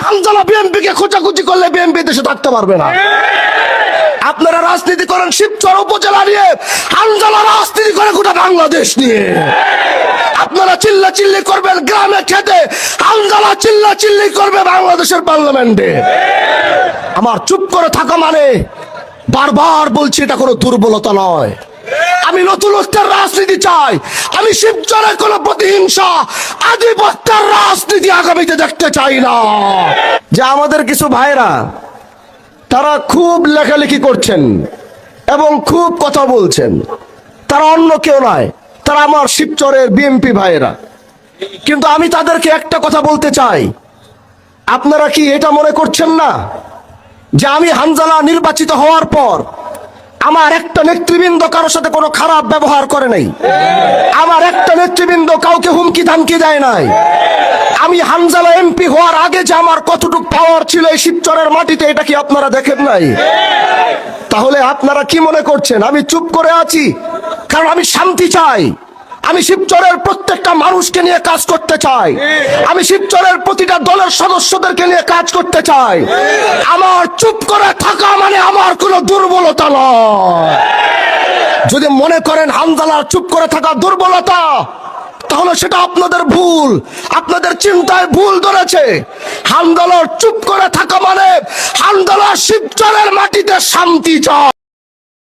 হামজালা BNP কে খোঁচাখুচি করলে BNP দেশে থাকতে পারবে না। আপনারা রাজনীতি করেন শিবচর উপজেলা নিয়ে, হামজালা রাজনীতি করে গোটা বাংলাদেশ নিয়ে। আপনারা চিল্লা চিল্লি করবেন গ্রামে খেতে, হামজালা চিল্লা চিল্লি করবে বাংলাদেশের পার্লামেন্টে। আমার চুপ করে থাকা মানে বারবার বলছি এটা কোনো দুর্বলতা নয়। আমি নতুনত্বের রাজনীতি চাই। আমি শিবচরের কোন প্রতিহিংসা আধিপত্যের রাজনীতি আগামীতে দেখতে চাই না। যে আমাদের কিছু ভাইরা তারা খুব লেখালেখি করছেন এবং খুব কথা বলছেন, তারা অন্য কেউ নয়, তারা আমার শিবচরের বিএনপি ভাইরা। কিন্তু আমি তাদেরকে একটা কথা বলতে চাই, আপনারা কি এটা মনে করছেন না যে আমি হামজালা নির্বাচিত হওয়ার পর আমার একটা নেতৃবৃন্দ কারোর সাথে কোনো খারাপ ব্যবহার করে নাই, আমার একটা নেতৃবৃন্দ কাউকে হুমকি ধামকি দেয় নাই। আমি হামজালা এমপি হওয়ার আগে যে আমার কতটুকু পাওয়ার ছিল এই শিবচরের মাটিতে, এটা কি আপনারা দেখেন নাই? তাহলে আপনারা কি মনে করছেন আমি চুপ করে আছি? কারণ আমি শান্তি চাই। আমি শিবচরের প্রত্যেকটা মানুষকে নিয়ে কাজ করতে চাই। আমি শিবচরের প্রতিটা দলের সদস্যদেরকে নিয়ে কাজ করতে চাই। আমার চুপ করে থাকা মানে আমার কোনো দুর্বলতা নয়। যদি মনে করেন হামজালার চুপ করে থাকা দুর্বলতা, তাহলে সেটা আপনাদের ভুল, আপনাদের চিন্তায় ভুল ধরেছে। হামজালার চুপ করে থাকা মানে হামজালা শিবচরের মাটিতে শান্তি চায়।